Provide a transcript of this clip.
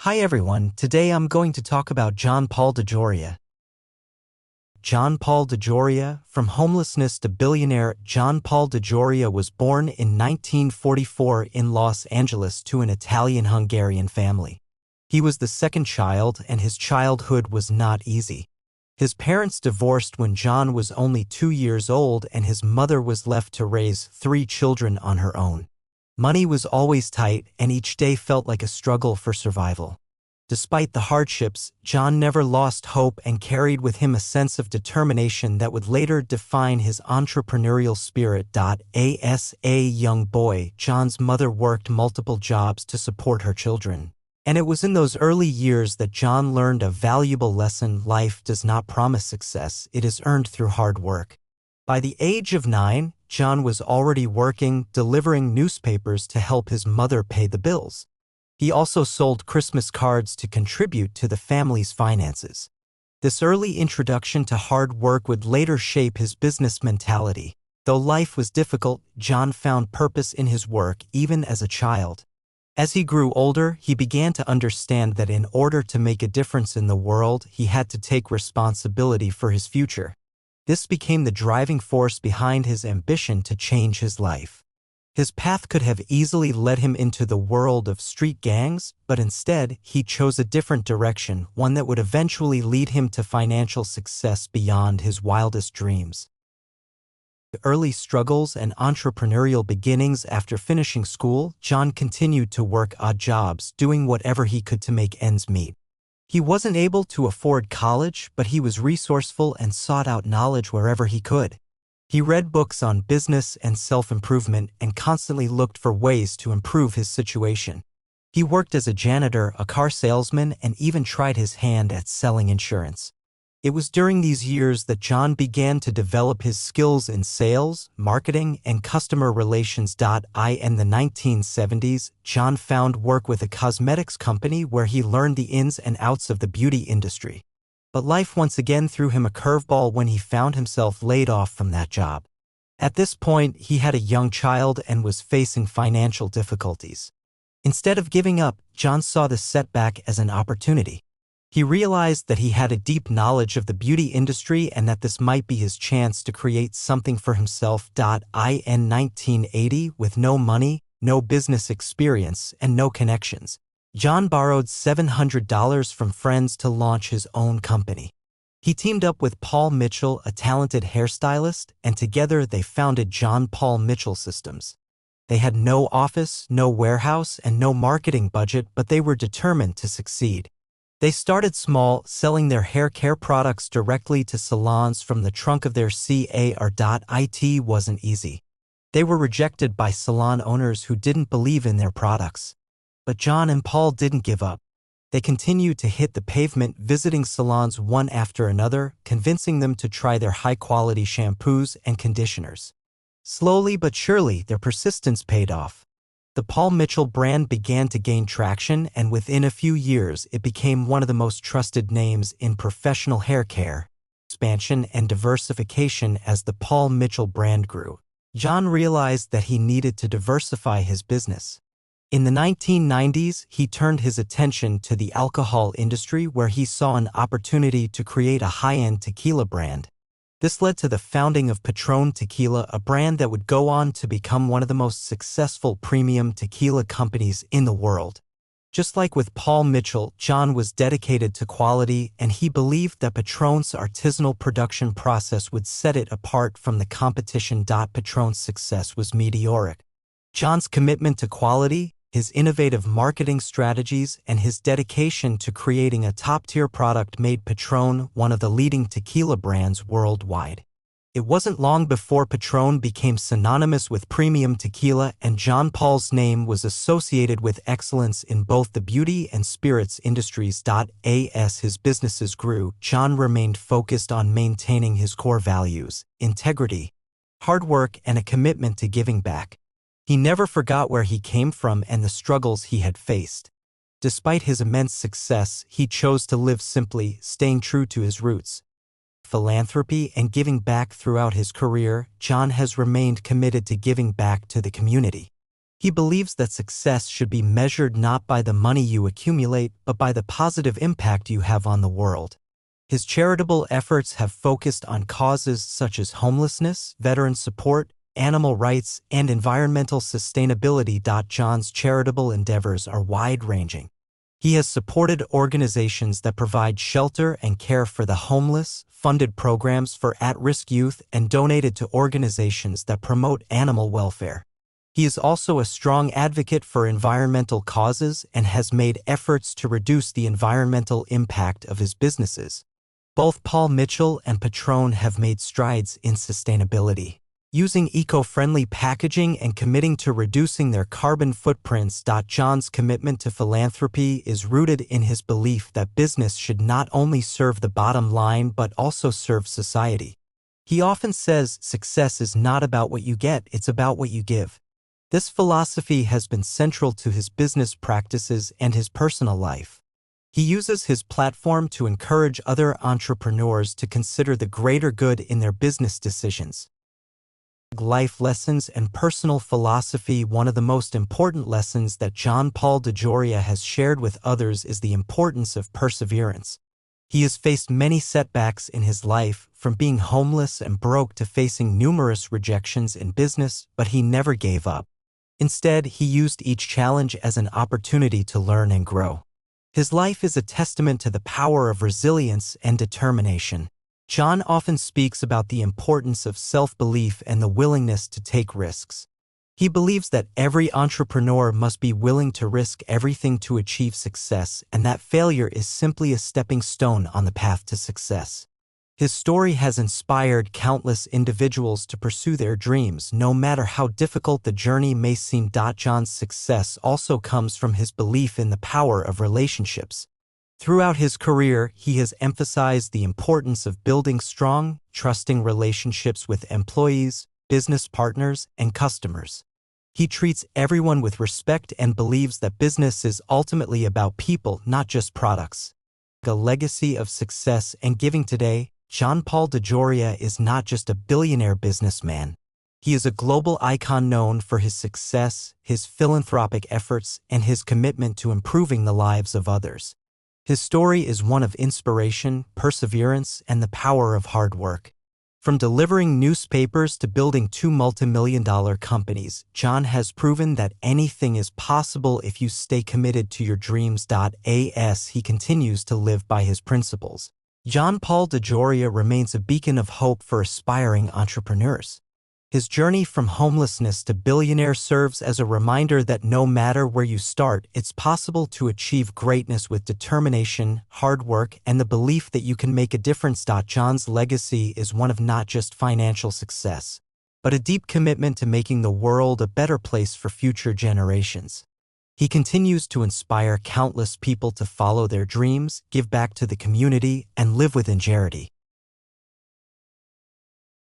Hi everyone, today I'm going to talk about John Paul DeJoria. John Paul DeJoria, from homelessness to billionaire. John Paul DeJoria was born in 1944 in Los Angeles to an Italian-Hungarian family. He was the second child and his childhood was not easy. His parents divorced when John was only 2 years old and his mother was left to raise 3 children on her own. Money was always tight and each day felt like a struggle for survival. Despite the hardships, John never lost hope and carried with him a sense of determination that would later define his entrepreneurial spirit. As a young boy, John's mother worked multiple jobs to support her children. And it was in those early years that John learned a valuable lesson: life does not promise success, it is earned through hard work. By the age of 9, John was already working, delivering newspapers to help his mother pay the bills. He also sold Christmas cards to contribute to the family's finances. This early introduction to hard work would later shape his business mentality. Though life was difficult, John found purpose in his work even as a child. As he grew older, he began to understand that in order to make a difference in the world, he had to take responsibility for his future. This became the driving force behind his ambition to change his life. His path could have easily led him into the world of street gangs, but instead, he chose a different direction, one that would eventually lead him to financial success beyond his wildest dreams. The early struggles and entrepreneurial beginnings. After finishing school, John continued to work odd jobs, doing whatever he could to make ends meet. He wasn't able to afford college, but he was resourceful and sought out knowledge wherever he could. He read books on business and self-improvement and constantly looked for ways to improve his situation. He worked as a janitor, a car salesman, and even tried his hand at selling insurance. It was during these years that John began to develop his skills in sales, marketing, and customer relations. In the 1970s, John found work with a cosmetics company where he learned the ins and outs of the beauty industry. But life once again threw him a curveball when he found himself laid off from that job. At this point, he had a young child and was facing financial difficulties. Instead of giving up, John saw the setback as an opportunity. He realized that he had a deep knowledge of the beauty industry and that this might be his chance to create something for himself. In 1980, with no money, no business experience, and no connections, John borrowed $700 from friends to launch his own company. He teamed up with Paul Mitchell, a talented hairstylist, and together they founded John Paul Mitchell Systems. They had no office, no warehouse, and no marketing budget, but they were determined to succeed. They started small, selling their hair care products directly to salons from the trunk of their car. It wasn't easy. They were rejected by salon owners who didn't believe in their products. But John and Paul didn't give up. They continued to hit the pavement, visiting salons one after another, convincing them to try their high-quality shampoos and conditioners. Slowly but surely, their persistence paid off. The Paul Mitchell brand began to gain traction, and within a few years, it became one of the most trusted names in professional hair care. Expansion and diversification. As the Paul Mitchell brand grew, John realized that he needed to diversify his business. In the 1990s, he turned his attention to the alcohol industry, where he saw an opportunity to create a high-end tequila brand. This led to the founding of Patrón Tequila, a brand that would go on to become one of the most successful premium tequila companies in the world. Just like with Paul Mitchell, John was dedicated to quality, and he believed that Patrón's artisanal production process would set it apart from the competition. Patrón's success was meteoric. John's commitment to quality, his innovative marketing strategies, and his dedication to creating a top-tier product made Patrón one of the leading tequila brands worldwide. It wasn't long before Patrón became synonymous with premium tequila, and John Paul's name was associated with excellence in both the beauty and spirits industries. As his businesses grew, John remained focused on maintaining his core values: integrity, hard work, and a commitment to giving back. He never forgot where he came from and the struggles he had faced. Despite his immense success, he chose to live simply, staying true to his roots. Philanthropy and giving back. Throughout his career, John has remained committed to giving back to the community. He believes that success should be measured not by the money you accumulate, but by the positive impact you have on the world. His charitable efforts have focused on causes such as homelessness, veteran support, animal rights, and environmental sustainability. John's charitable endeavors are wide-ranging. He has supported organizations that provide shelter and care for the homeless, funded programs for at-risk youth, and donated to organizations that promote animal welfare. He is also a strong advocate for environmental causes and has made efforts to reduce the environmental impact of his businesses. Both Paul Mitchell and Patrón have made strides in sustainability, using eco-friendly packaging and committing to reducing their carbon footprints. John's commitment to philanthropy is rooted in his belief that business should not only serve the bottom line but also serve society. He often says success is not about what you get, it's about what you give. This philosophy has been central to his business practices and his personal life. He uses his platform to encourage other entrepreneurs to consider the greater good in their business decisions. Life lessons and personal philosophy. One of the most important lessons that John Paul DeJoria has shared with others is the importance of perseverance. He has faced many setbacks in his life, from being homeless and broke to facing numerous rejections in business, but he never gave up. Instead, he used each challenge as an opportunity to learn and grow. His life is a testament to the power of resilience and determination. John often speaks about the importance of self-belief and the willingness to take risks. He believes that every entrepreneur must be willing to risk everything to achieve success, and that failure is simply a stepping stone on the path to success. His story has inspired countless individuals to pursue their dreams, no matter how difficult the journey may seem. John's success also comes from his belief in the power of relationships. Throughout his career, he has emphasized the importance of building strong, trusting relationships with employees, business partners, and customers. He treats everyone with respect and believes that business is ultimately about people, not just products. A legacy of success and giving. Today, John Paul DeJoria is not just a billionaire businessman. He is a global icon known for his success, his philanthropic efforts, and his commitment to improving the lives of others. His story is one of inspiration, perseverance, and the power of hard work. From delivering newspapers to building two multi-million-dollar companies, John has proven that anything is possible if you stay committed to your dreams. As he continues to live by his principles, John Paul DeJoria remains a beacon of hope for aspiring entrepreneurs. His journey from homelessness to billionaire serves as a reminder that no matter where you start, it's possible to achieve greatness with determination, hard work, and the belief that you can make a difference. John's legacy is one of not just financial success, but a deep commitment to making the world a better place for future generations. He continues to inspire countless people to follow their dreams, give back to the community, and live with integrity.